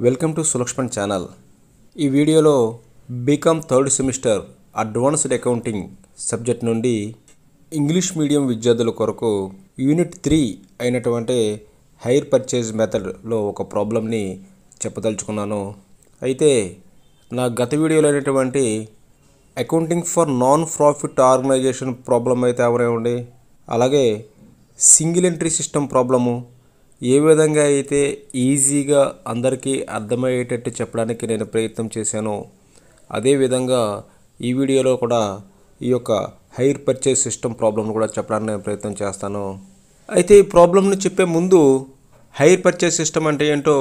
Welcome to Sulakshman channel. ఈ వీడియోలో BCom third semester advanced accounting subject నుండి ఇంగ్లీష్ మీడియం విద్యార్థుల కొరకు యూనిట్ 3 అయినటువంటి హైర్ పర్చేజ్ మెథడ్లో ఒక ప్రాబ్లమ్ని చెప్పదలుచుకున్నాను. అయితే నా గత వీడియోలో అయినటువంటి accounting for non profit organisation problem అయితే అవనివ్వండి, అలాగే సింగిల్ ఎంట్రీ సిస్టమ్ ప్రాబ్లము ఏ విధంగా అయితే ఈజీగా అందరికీ అర్థమయ్యేటట్టు చెప్పడానికి నేను ప్రయత్నం చేశాను, అదేవిధంగా ఈ వీడియోలో కూడా ఈ యొక్క హైర్ పర్చేస్ సిస్టమ్ ప్రాబ్లమ్ను కూడా చెప్పడానికి నేను ప్రయత్నం చేస్తాను. అయితే ఈ ప్రాబ్లమ్ని చెప్పే ముందు హైర్ పర్చేస్ సిస్టమ్ అంటే ఏంటో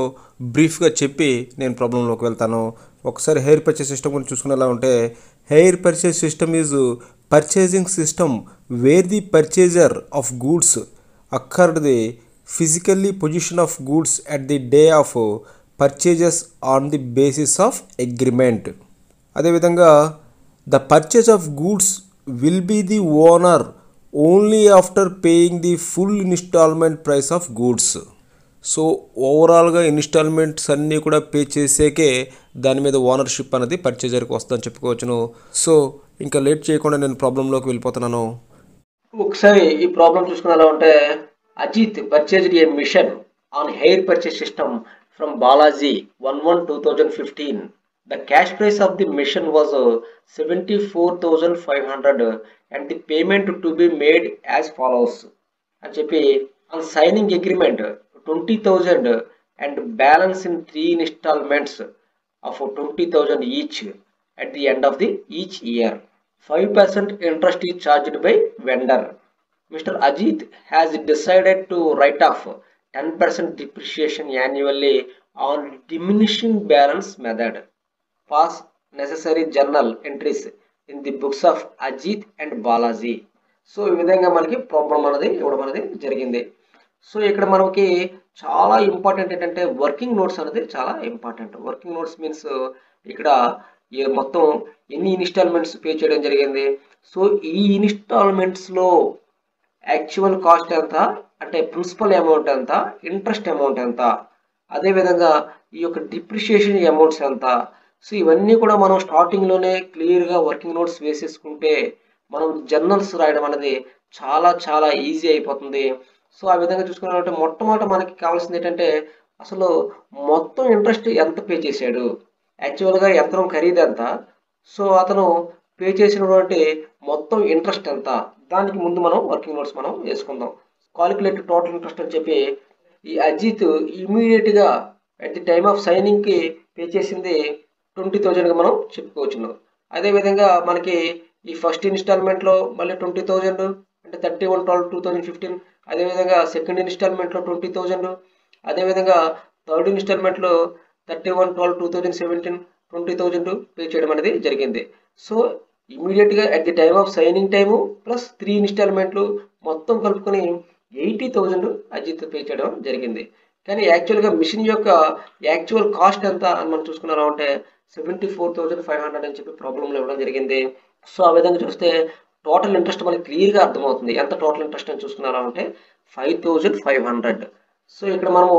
బ్రీఫ్గా చెప్పి నేను ప్రాబ్లంలోకి వెళ్తాను. ఒకసారి హైర్ పర్చేస్ సిస్టమ్ గురించి చూసుకునేలా ఉంటే, hire purchase system is purchasing system where the purchaser of goods accord the physically position of goods at the day of purchases on the basis of agreement. అదేవిధంగా the purchase of goods will be the owner only after paying the full installment price of goods. So ఓవరాల్గా instalments అన్నీ కూడా pay చేసేకే దాని మీద ownership అనేది పర్చేజర్కి వస్తుందని చెప్పుకోవచ్చును. So ఇంకా late చేయకుండా నేను ప్రాబ్లంలోకి వెళ్ళిపోతున్నాను. ఒకసారి ఈ ప్రాబ్లం చూసుకునేలా ఉంటే, Ajit purchased a mission on hire purchase system from Balaji 1/1/2015. The cash price of the mission was 74,500 and the payment to be made as follows. అని చెప్పి on signing agreement 20,000 and balance in 3 installments of 20,000 each at the end of the each year. 5% interest is charged by vendor. Mr. Ajit has decided to write off 10% depreciation annually on diminishing balance method. Pass necessary journal entries in the books of Ajit and Balaji. So ఈ విధంగా మనకి problem అనేది ఇవ్వడం అనేది జరిగింది. So ఇక్కడ మనకి చాలా ఇంపార్టెంట్ ఏంటంటే వర్కింగ్ నోట్స్ అనేది చాలా ఇంపార్టెంట్. వర్కింగ్ నోట్స్ మీన్స్ ఇక్కడ మొత్తం ఎన్ని ఇన్స్టాల్మెంట్స్ పే చేయడం జరిగింది, సో ఈ ఇన్స్టాల్మెంట్స్లో యాక్చువల్ కాస్ట్ ఎంత, అంటే ప్రిన్సిపల్ అమౌంట్ ఎంత, ఇంట్రెస్ట్ అమౌంట్ ఎంత, అదేవిధంగా ఈ యొక్క డిప్రిషియేషన్ అమౌంట్స్ ఎంత. సో ఇవన్నీ కూడా మనం స్టార్టింగ్లోనే క్లియర్గా వర్కింగ్ నోట్స్ వేసేసుకుంటే మనం జర్నల్స్ రాయడం అనేది చాలా చాలా ఈజీ అయిపోతుంది. సో ఆ విధంగా చూసుకున్నామంటే మొట్టమొదట మనకి కావాల్సింది ఏంటంటే అసలు మొత్తం ఇంట్రెస్ట్ ఎంత పే చేశాడు, యాక్చువల్గా యంత్రం ఖరీదు ఎంత, సో అతను పే చేసినటువంటి మొత్తం ఇంట్రెస్ట్ ఎంత, దానికి ముందు మనం వర్కింగ్ నోట్స్ మనం వేసుకుందాం. కాలిక్యులేట్ టోటల్ ఇంట్రెస్ట్ అని చెప్పి ఈ అజిత్ ఇమీడియట్గా అట్ ది టైమ్ ఆఫ్ సైనింగ్కి పే చేసింది 20,000గా మనం చెప్పుకోవచ్చు. అదేవిధంగా మనకి ఈ ఫస్ట్ ఇన్స్టాల్మెంట్లో మళ్ళీ 20,000 అంటే 31/12/2015, అదేవిధంగా సెకండ్ ఇన్స్టాల్మెంట్లో 20,000, అదేవిధంగా థర్డ్ ఇన్స్టాల్మెంట్లో 31/12/2017 20,000 పే చేయడం అనేది జరిగింది. సో ఇమీడియట్గా at the time of signing time plus 3 ఇన్స్టాల్మెంట్లు మొత్తం కలుపుకొని 80,000 అజిత్ పే చేయడం జరిగింది. కానీ యాక్చువల్గా మిషన్ యొక్క యాక్చువల్ కాస్ట్ ఎంత అని మనం చూసుకున్నారా అంటే 74,500 అని చెప్పి ప్రాబ్లంలో ఇవ్వడం జరిగింది. సో ఆ విధంగా చూస్తే టోటల్ ఇంట్రెస్ట్ మనకి క్లియర్గా అర్థమవుతుంది. ఎంత టోటల్ ఇంట్రెస్ట్ అని చూసుకున్నారా అంటే 5,500. సో ఇక్కడ మనము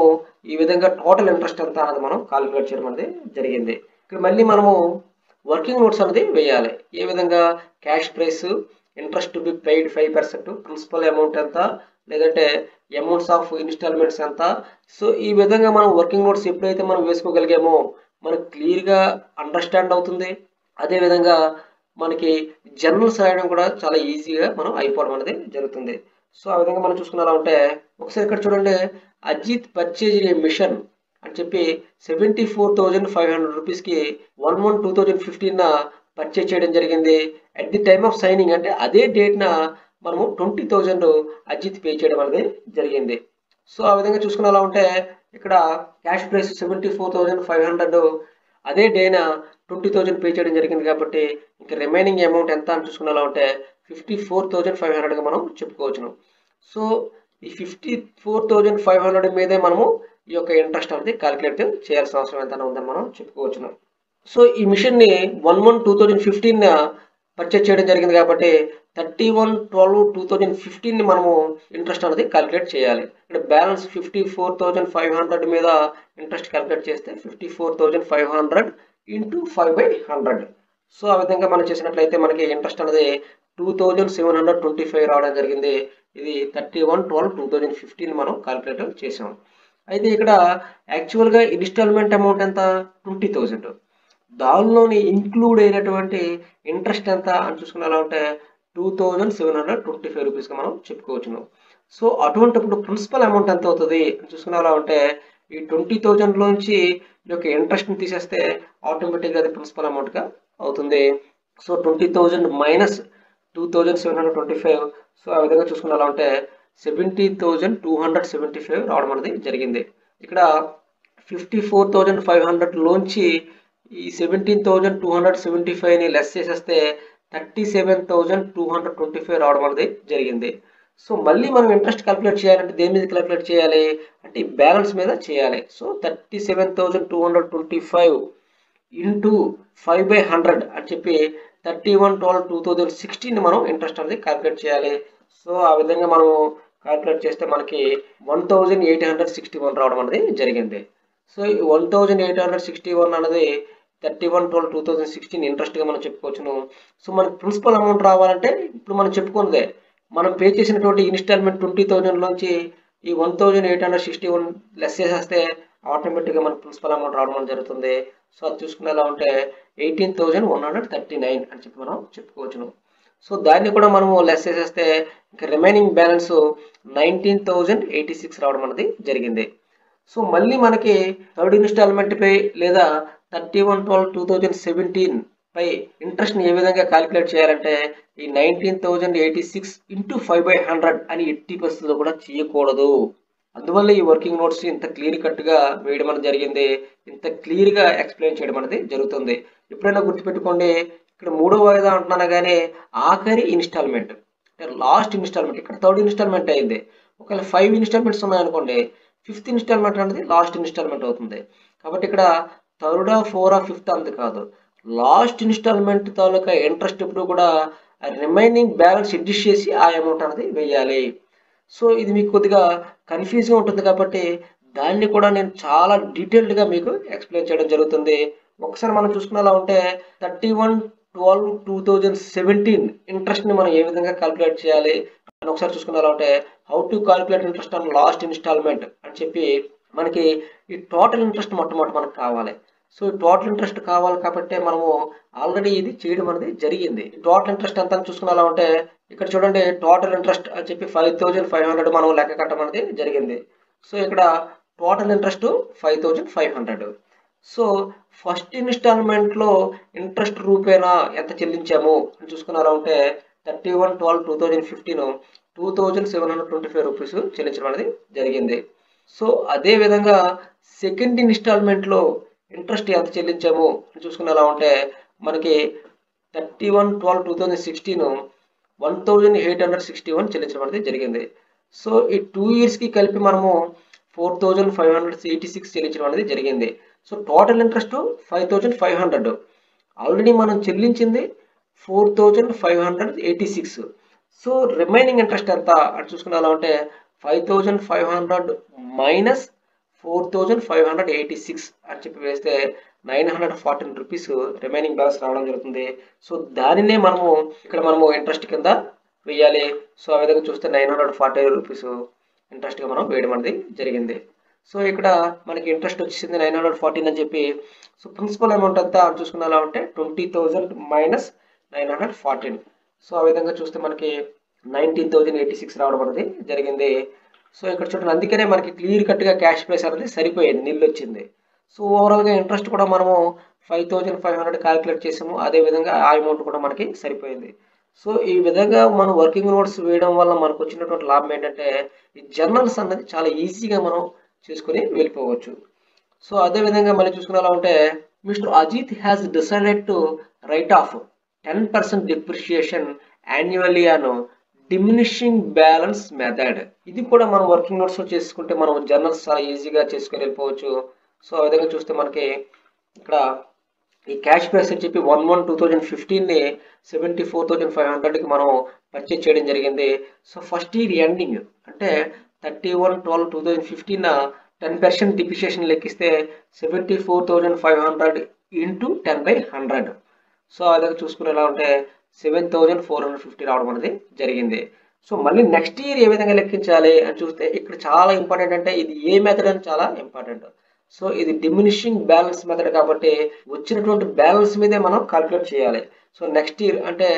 ఈ విధంగా టోటల్ ఇంట్రెస్ట్ ఎంత అనేది మనం కాలిక్యులేట్ చేయడం అనేది జరిగింది. ఇక్కడ మళ్ళీ మనము వర్కింగ్ నోట్స్ అనేది వేయాలి. ఏ విధంగా cash price, interest to be paid 5%, principal amount ఎంత, లేదంటే అమౌంట్స్ ఆఫ్ ఇన్స్టాల్మెంట్స్ ఎంత. సో ఈ విధంగా మనం వర్కింగ్ నోట్స్ ఎప్పుడైతే మనం వేసుకోగలిగామో మనకు క్లియర్గా అండర్స్టాండ్ అవుతుంది. అదేవిధంగా మనకి జర్నల్స్ రాయడం కూడా చాలా ఈజీగా మనం అయిపోవడం అనేది జరుగుతుంది. సో ఆ విధంగా మనం చూసుకున్నారా అంటే ఒకసారి ఇక్కడ చూడండి, అజిత్ పర్చేజ్ ఏ మిషన్ అని చెప్పి 74,500 రూపీస్కి 1/1/2015 పర్చేజ్ చేయడం జరిగింది. At the time of signing అంటే అదే డేట్న మనము 20,000 అజిత్ పే చేయడం అనేది జరిగింది. సో ఆ విధంగా చూసుకునేలా ఉంటే ఇక్కడ క్యాష్ ప్రైస్ 74,500, అదే డేన 20,000 పే చేయడం జరిగింది కాబట్టి ఇంకా రిమైనింగ్ అమౌంట్ ఎంత అని చూసుకునేలా ఉంటే 54,500గా మనం చెప్పుకోవచ్చును. సో ఈ 54,500 మీదే మనము ఈ యొక్క ఇంట్రెస్ట్ అనేది క్యాలిక్యులేట్ చేయాల్సిన అవసరం ఎంత ఉందని మనం చెప్పుకోవచ్చును. సో ఈ మిషన్ని 1/1/2015 పర్చేజ్ చేయడం జరిగింది కాబట్టి 31/12/2015ని మనము ఇంట్రెస్ట్ అనేది క్యాలిక్యులేట్ చేయాలి. ఇక్కడ బ్యాలెన్స్ 54,500 మీద ఇంట్రెస్ట్ క్యాలిక్యులేట్ చేస్తే 54,500 ఇంటూ 5/100. సో ఆ విధంగా మనం చేసినట్లయితే మనకి ఇంట్రెస్ట్ అనేది 2,725 రావడం జరిగింది. ఇది 31/12/2015 మనం క్యాలిక్యులేట్ చేసాం. అయితే ఇక్కడ యాక్చువల్గా ఇన్స్టాల్మెంట్ అమౌంట్ ఎంత? 20,000. దానిలోని ఇంక్లూడ్ అయినటువంటి ఇంట్రెస్ట్ ఎంత అని చూసుకునేలా ఉంటే 2,725 రూపీస్గా మనం చెప్పుకోవచ్చును. సో అటువంటిప్పుడు ప్రిన్సిపల్ అమౌంట్ ఎంత అవుతుంది అని చూసుకునేలా ఉంటే ఈ 20,000లోంచి ఈ యొక్క ఇంట్రెస్ట్ని తీసేస్తే ఆటోమేటిక్గా అది ప్రిన్సిపల్ అమౌంట్గా అవుతుంది. So 20,000 minus 2,725. సో ఆ విధంగా చూసుకునేలా ఉంటే 70,275 రావడం అనేది జరిగింది. ఇక్కడ 54,500లోంచి ఈ 17,275ని లెస్ చేసేస్తే 37,225 రావడం అనేది జరిగింది. సో మళ్ళీ మనం ఇంట్రెస్ట్ క్యాలిక్యులేట్ చేయాలంటే దేని మీద క్యాలిక్యులేట్ చేయాలి అంటే ఈ బ్యాలెన్స్ మీద చేయాలి. సో 37,225 ఇంటూ 5/100 అని చెప్పి 31/12/2016 మనం ఇంట్రెస్ట్ అనేది క్యాలిక్యులేట్ చేయాలి. సో ఆ విధంగా మనం క్యాలిక్యులేట్ చేస్తే మనకి 1,861 రావడం అనేది జరిగింది. సో ఈ 1,861 అనేది 31/12/2016 ఇంట్రెస్ట్గా మనం చెప్పుకోవచ్చును. సో మనకి ప్రిన్సిపల్ అమౌంట్ రావాలంటే ఇప్పుడు మనం చెప్పుకున్నదే మనం పే చేసినటువంటి ఇన్స్టాల్మెంట్ 20,000లోంచి ఈ 1,861 లెస్ చేసేస్తే ఆటోమేటిక్గా మనకు ప్రిన్సిపల్ అమౌంట్ రావడం జరుగుతుంది. సో అది చూసుకునేలా ఉంటే 18,139 అని చెప్పి మనం చెప్పుకోవచ్చును. సో దాన్ని కూడా మనము లెస్ చేసేస్తే ఇంకా రిమైనింగ్ బ్యాలెన్స్ 19,086 రావడం అనేది జరిగింది. సో మళ్ళీ మనకి థర్డ్ ఇన్స్టాల్మెంట్ పై లేదా 31/12/2017 పై ఇంట్రెస్ట్ని ఏ విధంగా క్యాలిక్యులేట్ చేయాలంటే ఈ 19,086 ఇంటూ 5/100 అని ఎట్టి పరిస్థితుల్లో కూడా చేయకూడదు. అందువల్ల ఈ వర్కింగ్ నోట్స్ ఇంత క్లియర్ కట్గా వేయడం అనేది జరిగింది, ఇంత క్లియర్గా ఎక్స్ప్లెయిన్ చేయడం అనేది జరుగుతుంది. ఎప్పుడైనా గుర్తుపెట్టుకోండి, ఇక్కడ 3వ వాయిదా అంటున్నాను కానీ ఆఖరి ఇన్స్టాల్మెంట్ అంటే లాస్ట్ ఇన్స్టాల్మెంట్, ఇక్కడ థర్డ్ ఇన్స్టాల్మెంట్ అయింది. ఒకవేళ 5 ఇన్స్టాల్మెంట్స్ ఉన్నాయనుకోండి, 5th ఇన్స్టాల్మెంట్ అనేది లాస్ట్ ఇన్స్టాల్మెంట్ అవుతుంది. కాబట్టి ఇక్కడ థర్డా, ఫోరా, 5th అంత కాదు, లాస్ట్ ఇన్స్టాల్మెంట్ తాలూకా ఇంట్రెస్ట్ ఇప్పుడు కూడా రిమైనింగ్ బ్యాలెన్స్ అడ్జస్ట్ చేసి ఆ అమౌంట్ అనేది వేయాలి. సో ఇది మీకు కొద్దిగా కన్ఫ్యూజ్గా ఉంటుంది కాబట్టి దాన్ని కూడా నేను చాలా డీటెయిల్డ్గా మీకు ఎక్స్ప్లెయిన్ చేయడం జరుగుతుంది. ఒకసారి మనం చూసుకునేలా ఉంటే 31/12/2017 ఇంట్రెస్ట్ని మనం ఏ విధంగా క్యాలిక్యులేట్ చేయాలి అని ఒకసారి చూసుకునేలా ఉంటే how to calculate interest on last instalment అని చెప్పి మనకి ఈ టోటల్ ఇంట్రెస్ట్ మొట్టమొదటి మనకు కావాలి. సో ఈ టోటల్ ఇంట్రెస్ట్ కావాలి కాబట్టి మనము ఆల్రెడీ ఇది చేయడం అనేది జరిగింది. టోటల్ ఇంట్రెస్ట్ ఎంత అని చూసుకునేలా ఉంటే ఇక్కడ చూడండి, టోటల్ ఇంట్రెస్ట్ అని చెప్పి 5,500 మనం లెక్క కట్టడం అనేది జరిగింది. సో ఇక్కడ టోటల్ ఇంట్రెస్ట్ 5,500. సో ఫస్ట్ ఇన్స్టాల్మెంట్లో ఇంట్రెస్ట్ రూపేనా ఎంత చెల్లించాము అని చూసుకునేలా ఉంటే 31/12/2015 2,725 రూపీస్ చెల్లించడం అనేది జరిగింది. సో అదే విధంగా సెకండ్ ఇన్స్టాల్మెంట్లో ఇంట్రెస్ట్ ఎంత చెల్లించాము అని చూసుకునేలా ఉంటే మనకి 31/12/2016 1,861 చెల్లించడం అనేది జరిగింది. సో ఈ 2 ఇయర్స్కి కలిపి మనము 4,586 చెల్లించడం అనేది జరిగింది. సో టోటల్ ఇంట్రెస్ట్ 5,500, ఆల్రెడీ మనం చెల్లించింది 4,586. సో రిమైనింగ్ ఇంట్రెస్ట్ ఎంత అని చూసుకునేలా ఉంటే 5,500 మైనస్ 4,586 అని చెప్పి వేస్తే 914 రూపీస్ రిమైనింగ్ బ్యాలెన్స్ రావడం జరుగుతుంది. సో దానినే మనము ఇక్కడ మనము ఇంట్రెస్ట్ కింద వేయాలి. సో ఆ విధంగా చూస్తే 940 రూపీస్ ఇంట్రెస్ట్గా మనం వేయడం అనేది జరిగింది. సో ఇక్కడ మనకి ఇంట్రెస్ట్ వచ్చేసింది 914 అని చెప్పి. సో ప్రిన్సిపల్ అమౌంట్ అంతా చూసుకునేలా ఉంటే 20,000 మైనస్ 914. సో ఆ విధంగా చూస్తే మనకి 19,086 రావడం అనేది జరిగింది. సో ఇక్కడ చూడండి, అందుకనే మనకి క్లియర్ కట్గా క్యాష్ ప్రైస్ అనేది సరిపోయింది, నిల్లు వచ్చింది. సో ఓవరాల్గా ఇంట్రెస్ట్ కూడా మనము 5,500 క్యాలిక్యులేట్ చేసాము, అదేవిధంగా ఆ అమౌంట్ కూడా మనకి సరిపోయింది. సో ఈ విధంగా మనం వర్కింగ్ నోట్స్ వేయడం వల్ల మనకు వచ్చినటువంటి లాభం ఏంటంటే ఈ జర్నల్స్ అన్నది చాలా ఈజీగా మనం చేసుకుని వెళ్ళిపోవచ్చు. సో అదేవిధంగా మళ్ళీ చూసుకునేలా ఉంటే mister Ajit has decided to write off 10% depreciation annually అను డిమినిషింగ్ బ్యాలెన్స్ మెథడ్. ఇది కూడా మనం వర్కింగ్ నోట్స్లో చేసుకుంటే మనం జర్నల్స్ చాలా ఈజీగా చేసుకుని వెళ్ళిపోవచ్చు. సో ఆ విధంగా చూస్తే మనకి ఇక్కడ ఈ క్యాష్ ప్రైస్ అని చెప్పి 1/1/2015ని 74,500కి మనం పర్చేజ్ చేయడం జరిగింది. సో ఫస్ట్ ఇయర్ ఎండింగ్ అంటే 31/12/2015 10% డిప్రిషియేషన్ లెక్కిస్తే 74,500 ఇంటూ 10/100. సో అదే చూసుకుని ఎలా ఉంటే 7,450 రావడం అనేది జరిగింది. సో మళ్ళీ నెక్స్ట్ ఇయర్ ఏ విధంగా లెక్కించాలి అని చూస్తే ఇక్కడ చాలా ఇంపార్టెంట్, అంటే ఇది ఏ మెథడ్ అని చాలా ఇంపార్టెంట్. సో ఇది డిమినిషింగ్ బ్యాలెన్స్ మెథడ్ కాబట్టి వచ్చినటువంటి బ్యాలెన్స్ మీదే మనం కాల్కులేట్ చేయాలి. సో నెక్స్ట్ ఇయర్ అంటే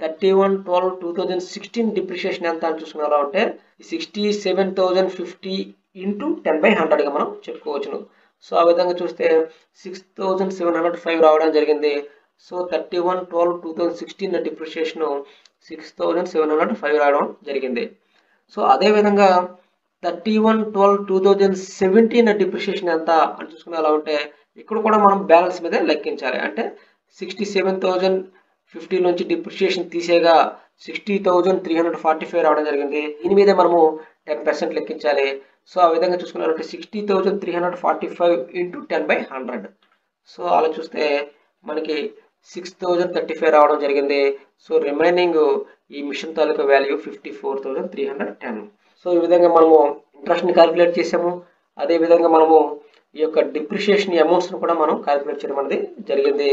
31/12/2016 డిప్రిషియేషన్ ఎంత అని చూసుకున్నా ఉంటే 67,050 ఇంటూ 10/100గా మనం చెప్పుకోవచ్చును. సో ఆ విధంగా చూస్తే 6,705 రావడం జరిగింది. సో 31/12/2016 డిప్రిషియేషన్ 6,705 రావడం జరిగింది. సో అదేవిధంగా 31/12/2017 డిప్రిషియేషన్ ఎంత అని చూసుకుని ఎలా ఉంటే ఇక్కడ కూడా మనం బ్యాలెన్స్ మీద లెక్కించాలి. అంటే 67,050 నుంచి డిప్రిషియేషన్ తీసేగా 60,345 రావడం జరిగింది. దీని మీద మనము 10% లెక్కించాలి. సో ఆ విధంగా చూసుకున్నారంటే 60,345 ఇంటూ 10/100. సో అలా చూస్తే మనకి 6,035 రావడం జరిగింది. సో రిమైనింగ్ ఈ మిషన్ తాలూకా వాల్యూ 54,310. సో ఈ విధంగా మనము ఇంట్రెస్ట్ని క్యాలిక్యులేట్ చేసాము. అదే విధంగా మనము ఈ యొక్క డిప్రిషియేషన్ అమౌంట్స్ని కూడా మనం క్యాలిక్యులేట్ చేయడం అనేది జరిగింది.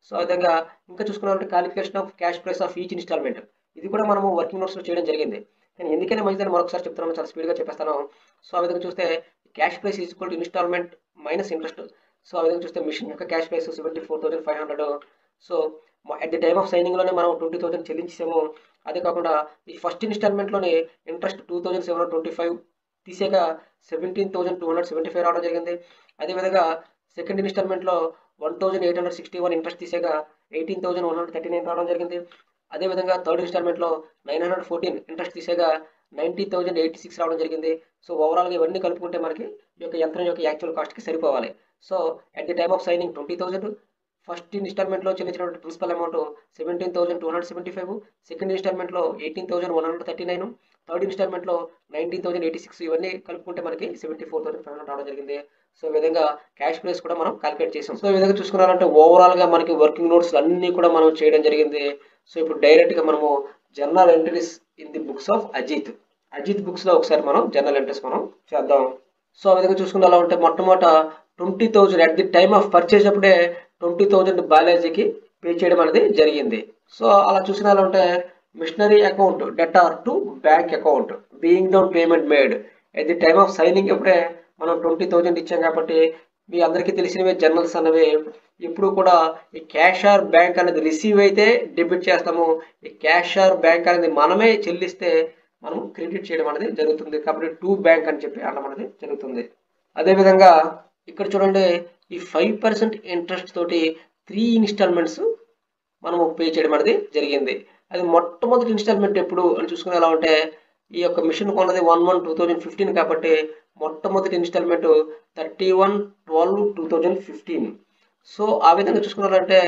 సో ఆ విధంగా ఇంకా చూసుకున్నామంటే calculation of cash price of each instalment ఇది కూడా మనము వర్కింగ్ నోట్స్లో చేయడం జరిగింది. కానీ ఎందుకైనా మంచిదని మరొకసారి చెప్తాను, చాలా స్పీడ్గా చెప్పేస్తాను. సో ఆ విధంగా చూస్తే cash price is equal to instalment minus interest. So ఆ విధంగా చూస్తే మిషన్ యొక్క cash price 74,500. So at the time of సైనింగ్లోనే మనం 20,000 చెల్లించాము. అదే కాకుండా ఈ ఫస్ట్ ఇన్స్టాల్మెంట్లోనే ఇంట్రెస్ట్ 2,725 తీసాక 17,275 రావడం జరిగింది. అదేవిధంగా సెకండ్ ఇన్స్టాల్మెంట్లో 1,861 ఇంట్రెస్ట్ తీసాక 18,139 రావడం జరిగింది. అదేవిధంగా థర్డ్ ఇన్స్టాల్మెంట్లో 914 ఇంట్రెస్ట్ తీసాక 90,086 రావడం జరిగింది. సో ఓవరాల్గా ఇవన్నీ కలుపుకుంటే మనకి ఈ యొక్క యంత్రం యొక్క యాక్చువల్ కాస్ట్కి సరిపోవాలి. So at the time of signing 20,000, first ఇన్స్టాల్మెంట్లో చెల్లించినటువంటి ప్రిన్సిపల్ అమౌంట్ 17,275, సెకండ్ ఇన్స్టాల్మెంట్లో 18,139, థర్డ్ ఇన్స్టాల్మెంట్లో 19,086, ఇవన్నీ కలుపుకుంటే మనకి 74,500 రావడం జరిగింది. సో ఈ విధంగా క్యాష్ ప్రైస్ కూడా మనం క్యాలిక్యులేట్ చేసాం. సో ఈ విధంగా చూసుకున్నారంటే ఓవరాల్గా మనకి వర్కింగ్ నోట్స్ అన్నీ కూడా మనం చేయడం జరిగింది. సో ఇప్పుడు డైరెక్ట్గా మనము journal entries in the books of Ajit బుక్స్లో ఒకసారి మనం జర్నల్ ఎంట్రీస్ మనం చేద్దాం. సో ఆ విధంగా చూసుకుని అలా ఉంటే మొట్టమొదట 20,000 at the time of purchase అప్పుడే 20,000 బాలాజీకి పే చేయడం అనేది జరిగింది. సో అలా చూసిన అలా ఉంటే machinery account debtor to bank account being down payment made at the time of signing అప్పుడే మనం 20,000 ఇచ్చాం కాబట్టి మీ అందరికీ తెలిసినవే జర్నల్స్ అన్నవి ఇప్పుడు కూడా ఈ క్యాష్ ఆర్ బ్యాంక్ అనేది రిసీవ్ అయితే డెబిట్ చేస్తాము, ఈ క్యాష్ ఆర్ బ్యాంక్ అనేది మనమే చెల్లిస్తే మనం క్రెడిట్ చేయడం అనేది జరుగుతుంది. కాబట్టి టు బ్యాంక్ అని చెప్పి అనడం అనేది జరుగుతుంది. అదేవిధంగా ఇక్కడ చూడండి ఈ 5% ఇంట్రెస్ట్ తోటి 3 ఇన్స్టాల్మెంట్స్ మనము పే చేయడం అనేది జరిగింది. అది మొట్టమొదటి ఇన్స్టాల్మెంట్ ఎప్పుడు అని చూసుకుని ఎలా ఉంటే ఈ యొక్క మిషన్ కొన్నది 1/1/2015 కాబట్టి మొట్టమొదటి ఇన్స్టాల్మెంట్ 31/12/2015. సో ఆ విధంగా చూసుకున్నారంటే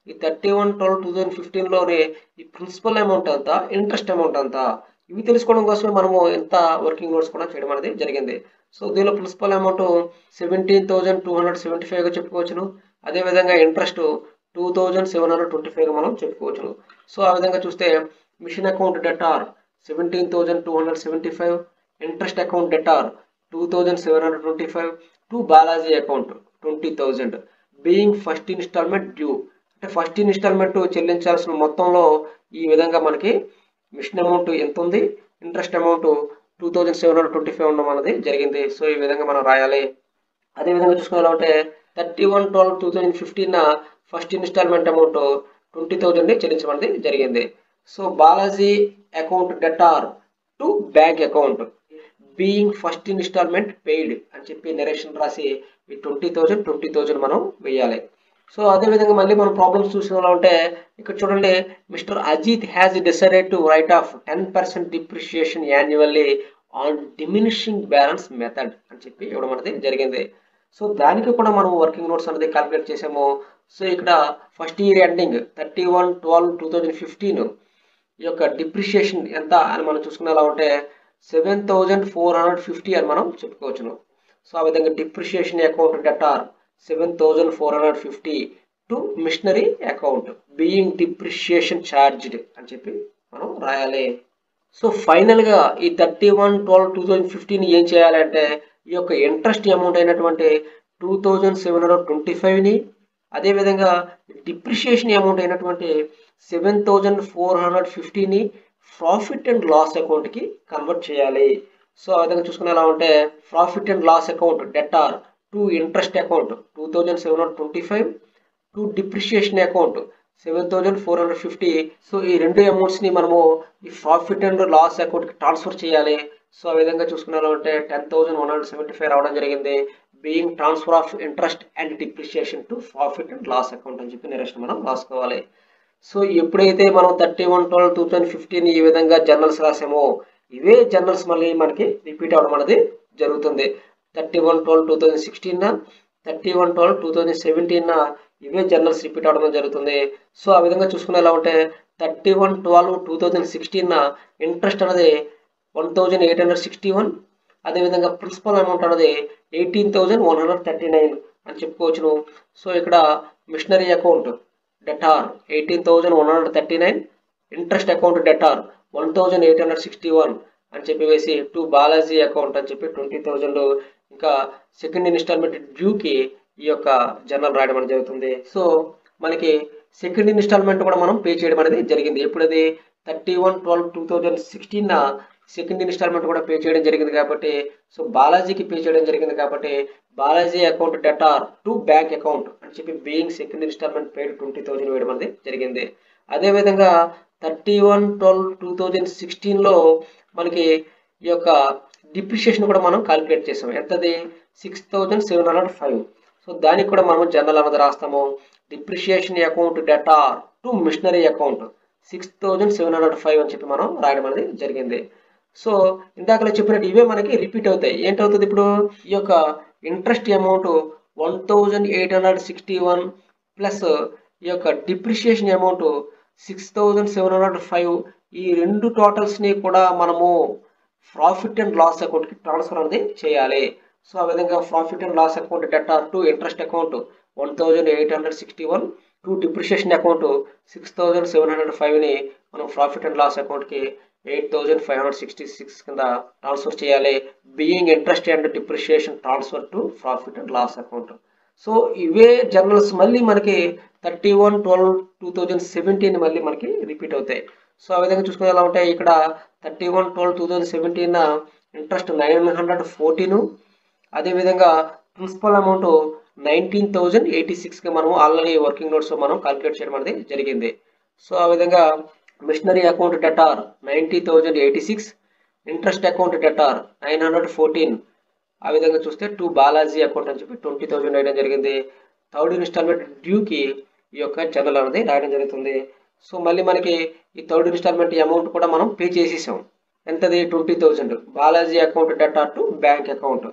ఈ 31/12/2015లోనే ఈ ప్రిన్సిపల్ అమౌంట్ అంతా ఇంట్రెస్ట్ అమౌంట్ అంతా ఇవి తెలుసుకోవడం కోసమే మనము ఎంత వర్కింగ్ నోట్స్ కూడా చేయడం అనేది జరిగింది. సో దీనిలో ప్రిన్సిపల్ అమౌంట్ 17,275గా చెప్పుకోవచ్చును. అదేవిధంగా ఇంట్రెస్ట్ 2,725గా మనం చెప్పుకోవచ్చును. సో ఆ విధంగా చూస్తే machine account debtor 17,275, interest account debtor 2,725 to Balaji account 20,000 being first instalment due. అంటే ఫస్ట్ ఇన్స్టాల్మెంట్ చెల్లించాల్సిన మొత్తంలో ఈ విధంగా మనకి మిషన్ అమౌంట్ ఎంత ఉంది, ఇంట్రెస్ట్ అమౌంట్ 2,725 ఉండడం అనేది జరిగింది. సో ఈ విధంగా మనం రాయాలి. అదేవిధంగా చూసుకోవాలంటే 31/12/2015 ఫస్ట్ ఇన్స్టాల్మెంట్ అమౌంట్ 20,000 చెల్లించడం అనేది జరిగింది. So Balaji account debtor to bank account being first instalment paid అని చెప్పి నరేషన్ రాసి ఈ 20,000 మనం వేయాలి. సో అదేవిధంగా మళ్ళీ మనం ప్రాబ్లమ్స్ చూసినా ఉంటే ఇక్కడ చూడండి mister Ajit has decided to write off 10% depreciation annually on diminishing balance method అని చెప్పి ఇవ్వడం అనేది జరిగింది. సో దానికి కూడా మనం వర్కింగ్ నోట్స్ అనేది క్యాలిక్యులేట్ చేసాము. సో ఇక్కడ ఫస్ట్ ఇయర్ ఎండింగ్ 31/12/2015 ఈ యొక్క డిప్రిషియేషన్ ఎంత అని మనం చూసుకునేలా ఉంటే 7,450 అని మనం చెప్పుకోవచ్చును. సో ఆ విధంగా depreciation account debtor 7,450 to machinery account being depreciation charged అని చెప్పి మనం రాయాలి. సో ఫైనల్గా ఈ 31/12/2015 ఏం చేయాలంటే ఈ యొక్క ఇంట్రెస్ట్ అమౌంట్ అయినటువంటి 2725ని అదేవిధంగా డిప్రిషియేషన్ అమౌంట్ అయినటువంటి 7450ని ప్రాఫిట్ అండ్ లాస్ అకౌంట్కి కన్వర్ట్ చేయాలి. సో ఆ విధంగా చూసుకుని ఎలా ఉంటే profit and loss account debtor to interest account 2725 to depreciation account 7450. So ఈ రెండు అమౌంట్స్ని మనము ఈ ప్రాఫిట్ అండ్ లాస్ అకౌంట్కి ట్రాన్స్ఫర్ చేయాలి. సో ఆ విధంగా చూసుకునేలా ఉంటే 10,175 రావడం జరిగింది. Being transfer of interest and depreciation to profit and loss account అని చెప్పి నెక్స్ట్ మనం రాసుకోవాలి. సో ఎప్పుడైతే మనం 31/12/2015 ఈ విధంగా జర్నల్స్ రాసామో ఇవే జర్నల్స్ మళ్ళీ మనకి రిపీట్ అవ్వడం అనేది జరుగుతుంది. 31/12/2016 31/12/2017 ఇవే జర్నల్స్ రిపీట్ అవడం జరుగుతుంది. సో ఆ విధంగా చూసుకునేలా ఉంటే 31/12/2016 ఇంట్రెస్ట్ అనేది 1861, అదేవిధంగా ప్రిన్సిపల్ అమౌంట్ అనేది 18,139 అని చెప్పుకోవచ్చును. సో ఇక్కడ machinery account debtor 18,139, interest account debtor 1861 అని చెప్పి వేసి టు బాలాజీ అకౌంట్ అని చెప్పి 20,000 ఇంకా సెకండ్ ఇన్స్టాల్మెంట్ డ్యూకి ఈ యొక్క జర్నల్ రాయడం అనేది జరుగుతుంది. సో మనకి సెకండ్ ఇన్స్టాల్మెంట్ కూడా మనం పే చేయడం అనేది జరిగింది. ఎప్పుడది 31/12/2016 సెకండ్ ఇన్స్టాల్మెంట్ కూడా పే చేయడం జరిగింది కాబట్టి సో బాలాజీకి పే చేయడం జరిగింది కాబట్టి Balaji account debtor to bank account అని చెప్పి బీయింగ్ సెకండ్ ఇన్స్టాల్మెంట్ పేడ్ 20,000 వేయడం అనేది జరిగింది. అదేవిధంగా 31/12/2016లో మనకి ఈ యొక్క డిప్రిషియేషన్ కూడా మనం క్యాలిక్యులేట్ చేసాం. ఎంతది 6,705. సో దానికి కూడా మనం జర్నల్ అన్నది రాస్తాము. Depreciation account debtor to machinery account 6,705 అని చెప్పి మనం రాయడం అనేది జరిగింది. సో ఇందాకలో చెప్పినట్టు ఇవే మనకి రిపీట్ అవుతాయి. ఏంటవుతుంది ఇప్పుడు ఈ యొక్క ఇంట్రెస్ట్ అమౌంట్ 1,861 ప్లస్ ఈ యొక్క డిప్రిషియేషన్ అమౌంట్ 6,705 ఈ రెండు టోటల్స్ని కూడా మనము ప్రాఫిట్ అండ్ లాస్ అకౌంట్కి ట్రాన్స్ఫర్ అనేది చేయాలి. సో ఆ విధంగా profit and loss account debtor to interest account 1,861 to depreciation account 6,705ని మనం ప్రాఫిట్ అండ్ లాస్ అకౌంట్కి 8,566 కింద ట్రాన్స్ఫర్ చేయాలి. Being interest and depreciation transfer to profit and loss account. So ఇవే జర్నల్స్ మళ్ళీ మనకి 31/12/2017 మళ్ళీ మనకి రిపీట్ అవుతాయి. సో ఆ విధంగా చూసుకుని ఎలా ఉంటాయి ఇక్కడ 31/12/2017 ఇంట్రెస్ట్ 914, అదేవిధంగా ప్రిన్సిపల్ అమౌంట్ 19,086కి మనం ఆల్రెడీ వర్కింగ్ నోట్స్ మనం క్యాలిక్యులేట్ చేయడం అనేది జరిగింది. సో ఆ విధంగా machinery account debtor 90,086, interest account debtor 914. ఆ విధంగా చూస్తే టు బాలాజీ అకౌంట్ అని చెప్పి 20,000 వేయడం జరిగింది. థర్డ్ ఇన్స్టాల్మెంట్ డ్యూకి ఈ యొక్క జర్నల్ అనేది రాయడం జరుగుతుంది. సో మళ్ళీ మనకి ఈ థర్డ్ ఇన్స్టాల్మెంట్ అమౌంట్ కూడా మనం పే చేసేసాం. ఎంతది 20,000 Balaji account debtor to bank account.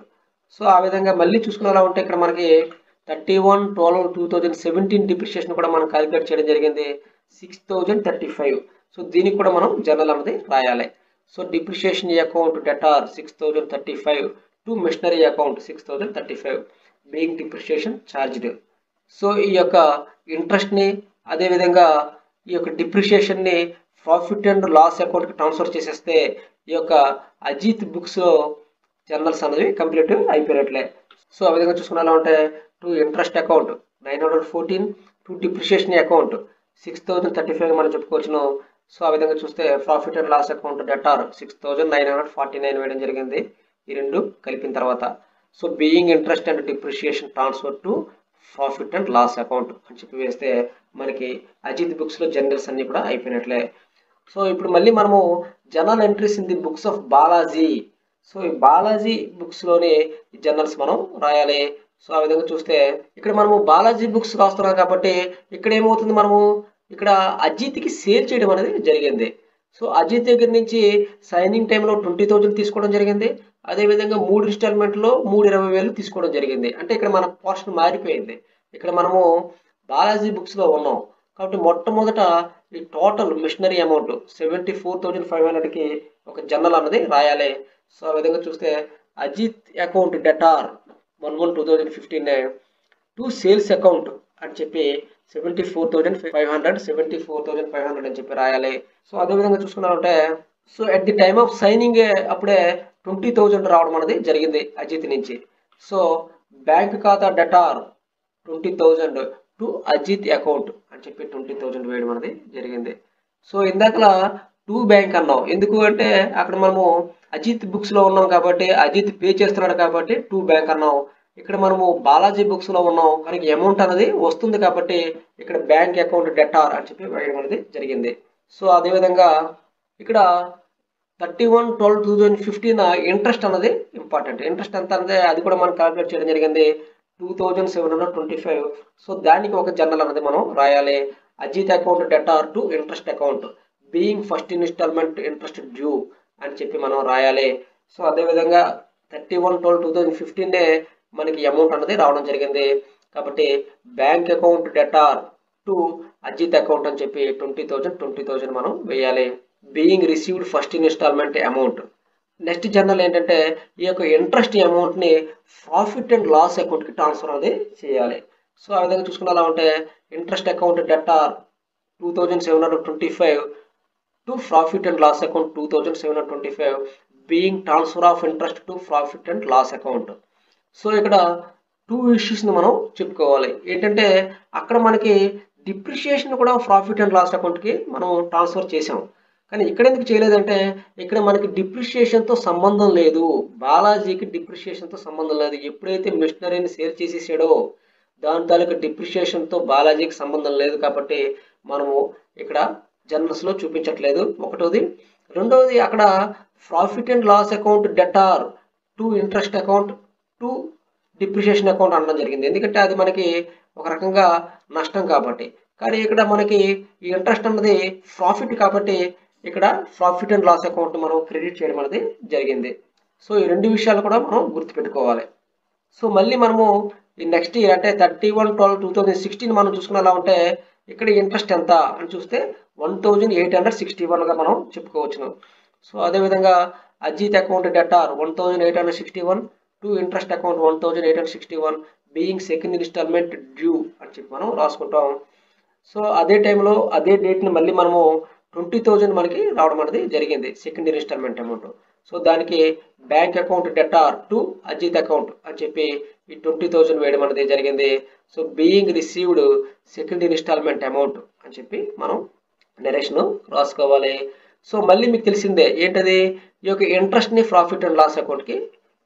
So ఆ విధంగా మళ్ళీ చూసుకునేలా ఉంటే ఇక్కడ మనకి 31/12/2017 డిప్రిషియేషన్ కూడా మనం క్యాలిక్యులేట్ చేయడం జరిగింది 6,035. సో దీనికి కూడా మనం జర్నల్ అనేది రాయాలి. So depreciation account debtor 6,035 to machinery account 6,035 being depreciation charged. So ఈ యొక్క ఇంట్రెస్ట్ని అదేవిధంగా ఈ యొక్క డిప్రిషియేషన్ని ప్రాఫిట్ అండ్ లాస్ అకౌంట్కి ట్రాన్స్ఫర్ చేసేస్తే ఈ యొక్క అజిత్ బుక్స్లో జర్నల్స్ అనేది కంప్లీట్ అయిపోయినట్లే. సో ఆ విధంగా చూసుకునేలా ఉంటే to interest account 914, to depreciation account 6,035 మనం చెప్పుకోవచ్చును. సో ఆ విధంగా చూస్తే profit and loss account debtor 6,949 వేయడం జరిగింది ఈ రెండు కలిపిన తర్వాత. So being interest and depreciation transfer to profit and loss account అని చెప్పి వేస్తే మనకి అజిత్ బుక్స్లో జర్నల్స్ అన్నీ కూడా అయిపోయినట్లే. సో ఇప్పుడు మళ్ళీ మనము journal entries in the books of Balaji. So ఈ బాలాజీ బుక్స్లోనే ఈ జర్నల్స్ మనం రాయాలి. సో ఆ విధంగా చూస్తే ఇక్కడ మనము బాలాజీ బుక్స్ రాస్తున్నాం కాబట్టి ఇక్కడ ఏమవుతుంది మనము ఇక్కడ అజిత్కి సేల్ చేయడం అనేది జరిగింది. సో అజిత్ దగ్గర నుంచి సైనింగ్ టైంలో 20,000 తీసుకోవడం జరిగింది. అదేవిధంగా 3 ఇన్స్టాల్మెంట్లో 20,000 తీసుకోవడం జరిగింది. అంటే ఇక్కడ మన పోర్షన్ మారిపోయింది. ఇక్కడ మనము బాలాజీ బుక్స్లో ఉన్నాం కాబట్టి మొట్టమొదట ఈ టోటల్ మిషనరీ అమౌంట్ 74,500కి ఒక జర్నల్ అన్నది రాయాలి. సో ఆ విధంగా చూస్తే Ajit account debtor 1/1/2015 to sales account అని చెప్పి 74,500 అని చెప్పి రాయాలి. సో అదేవిధంగా చూసుకున్నామంటే so at the time of signing అప్పుడే 20,000 రావడం అనేది జరిగింది అజిత్ నుంచి. సో బ్యాంక్ ఖాతా డెటార్ 20,000 టు అజిత్ అకౌంట్ అని చెప్పి 20,000 వేయడం అనేది జరిగింది. సో ఇందాకలా టు బ్యాంక్ అన్నాం, ఎందుకు అంటే అక్కడ మనము అజిత్ బుక్స్ లో ఉన్నాం కాబట్టి అజిత్ పే చేస్తున్నాడు కాబట్టి టు బ్యాంక్ అన్నాం. ఇక్కడ మనము బాలాజీ బుక్స్ లో ఉన్నాం, మనకి అమౌంట్ అనేది వస్తుంది కాబట్టి ఇక్కడ బ్యాంక్ అకౌంట్ డెటార్ అని చెప్పి వేయడం అనేది జరిగింది. సో అదేవిధంగా ఇక్కడ 31/12/2015 ఇంట్రెస్ట్ అనేది ఇంపార్టెంట్. ఇంట్రెస్ట్ ఎంత అంటే అది కూడా మనం క్యాల్కులేట్ చేయడం జరిగింది 2,725. సో దానికి ఒక జర్నల్ అనేది మనం రాయాలి. Ajit account debtor to interest account being first instalment interest due అని చెప్పి మనం రాయాలి. సో అదేవిధంగా 31/12/2015 మనకి అమౌంట్ అనేది రావడం జరిగింది కాబట్టి bank account debtor to Ajit account అని చెప్పి 20,000 మనం వేయాలి. Being received first instalment amount. Next journal ఏంటంటే ఈ యొక్క ఇంట్రెస్ట్ అమౌంట్ ని ప్రాఫిట్ అండ్ లాస్ అకౌంట్ కి ట్రాన్స్ఫర్ అనేది చేయాలి. సో ఆ విధంగా చూసుకున్నా ఉంటే interest account debtor 2,725 to profit and loss account 2,725 being transfer of interest to profit and loss account. So ఇక్కడ టూ ఇష్యూస్ ని మనం చెప్పుకోవాలి. ఏంటంటే అక్కడ మనకి డిప్రిషియేషన్ కూడా ప్రాఫిట్ అండ్ లాస్ అకౌంట్ కి మనం ట్రాన్స్ఫర్ చేసాం, కానీ ఇక్కడ ఎందుకు చేయలేదంటే ఇక్కడ మనకి డిప్రిషియేషన్ తో సంబంధం లేదు. బాలాజీకి డిప్రిషియేషన్ తో సంబంధం లేదు. ఎప్పుడైతే మిషనరీని సేల్ చేసేసాడో దాని తాలూకు డిప్రిషియేషన్ తో బాలాజీకి సంబంధం లేదు కాబట్టి మనము ఇక్కడ జర్నల్స్ లో చూపించట్లేదు. ఒకటోది. రెండవది అక్కడ profit and loss account debtor to interest account to depreciation account అనడం జరిగింది, ఎందుకంటే అది మనకి ఒక రకంగా నష్టం కాబట్టి. కానీ ఇక్కడ మనకి ఈ ఇంట్రెస్ట్ అన్నది ప్రాఫిట్ కాబట్టి ఇక్కడ ప్రాఫిట్ అండ్ లాస్ అకౌంట్ మనం క్రెడిట్ చేయడం అనేది జరిగింది. సో ఈ రెండు విషయాలు కూడా మనం గుర్తుపెట్టుకోవాలి. సో మళ్ళీ మనము ఈ నెక్స్ట్ ఇయర్ అంటే 31/12/2016 మనం చూసుకునేలా ఉంటే ఇక్కడ ఇంట్రెస్ట్ ఎంత అని చూస్తే 1,861 గా మనం చెప్పుకోవచ్చును. సో అదేవిధంగా Ajit account debtor 1,861 to interest account 1,861 being second instalment due అని చెప్పి మనం రాసుకుంటాం. సో అదే టైంలో అదే డేట్ని మళ్ళీ మనము 20,000 మనకి రావడం అనేది జరిగింది సెకండ్ ఇన్స్టాల్మెంట్ అమౌంట్. సో దానికి bank account debtor to Ajit account అని చెప్పి ఈ 20,000 వేయడం అనేది జరిగింది. So being received second instalment amount అని చెప్పి మనం డైరెక్షన్ రాసుకోవాలి. సో మళ్ళీ మీకు తెలిసిందే ఏంటది, ఈ యొక్క ఇంట్రెస్ట్ ని ప్రాఫిట్ అండ్ లాస్ అకౌంట్ కి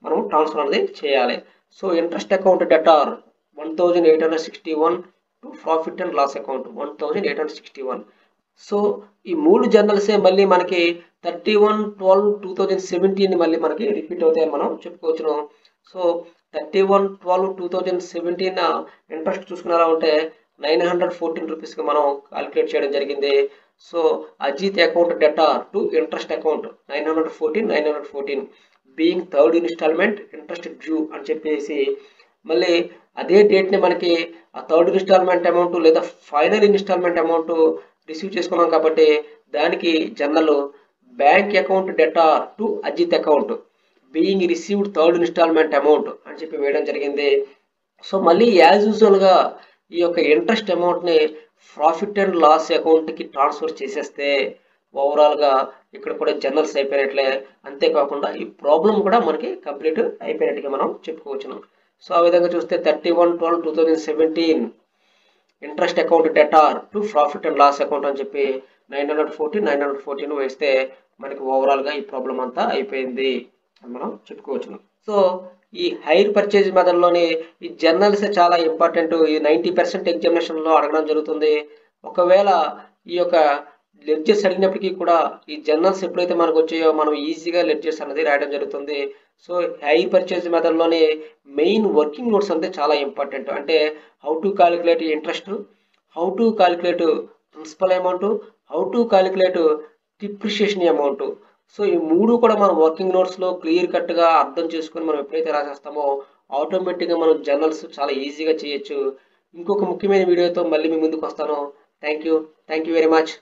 మనం ట్రాన్స్ఫర్ అనేది చేయాలి. So interest account debtor 1,861 to profit and loss account 1,861. So ఈ మూడు జర్నల్సే మళ్ళీ మనకి 31/12/2017 మళ్ళీ మనకి రిపీట్ అవుతాయని మనం చెప్పుకోవచ్చును. సో 31/12/2017 ఇంట్రెస్ట్ చూసుకునేలా ఉంటే 914 రూపీస్కి మనం క్యాలిక్యులేట్ చేయడం జరిగింది. So Ajit account debtor to interest account 914 being third instalment interest due అని చెప్పేసి మళ్ళీ అదే డేట్ని మనకి ఆ థర్డ్ ఇన్స్టాల్మెంట్ అమౌంట్ లేదా ఫైనల్ ఇన్స్టాల్మెంట్ అమౌంట్ రిసీవ్ చేసుకున్నాం కాబట్టి దానికి journal bank account debtor to Ajit account being received third instalment amount అని చెప్పి వేయడం జరిగింది. సో మళ్ళీ యాజ్ యూజువల్గా ఈ యొక్క ఇంట్రెస్ట్ అమౌంట్ని ప్రాఫిట్ అండ్ లాస్ అకౌంట్కి ట్రాన్స్ఫర్ చేసేస్తే ఓవరాల్గా ఇక్కడ కూడా జర్నల్స్ అయిపోయినట్లే. అంతేకాకుండా ఈ ప్రాబ్లం కూడా మనకి కంప్లీట్ అయిపోయినట్టుగా మనం చెప్పుకోవచ్చును. సో ఆ విధంగా చూస్తే 31/12/2017 interest account debtor to profit and loss account అని చెప్పి 914 వేస్తే మనకి ఓవరాల్గా ఈ ప్రాబ్లం అంతా అయిపోయింది అని మనం చెప్పుకోవచ్చును. సో ఈ హైర్ పర్చేజ్ మెథడ్లోని ఈ జర్నల్స్ చాలా ఇంపార్టెంట్. ఈ 90% ఎగ్జామినేషన్లో అడగడం జరుగుతుంది. ఒకవేళ ఈ యొక్క లెడ్జర్స్ అడిగినప్పటికీ కూడా ఈ జర్నల్స్ ఎప్పుడైతే మనకు వచ్చాయో మనం ఈజీగా లెడ్జర్స్ అనేది రాయడం జరుగుతుంది. సో హైర్ పర్చేజ్ మెథడ్లోని మెయిన్ వర్కింగ్ నోట్స్ అంటే చాలా ఇంపార్టెంట్. అంటే how to calculate interest, how to calculate principal amount, how to calculate depreciation amount. So ఈ మూడు కూడా మనం వర్కింగ్ నోట్స్లో క్లియర్ కట్గా అర్థం చేసుకొని మనం ఎప్పుడైతే రాసేస్తామో ఆటోమేటిక్గా మనం జర్నల్స్ చాలా ఈజీగా చేయొచ్చు. ఇంకొక ముఖ్యమైన వీడియోతో మళ్ళీ మీ ముందుకు వస్తాను. Thank you very much.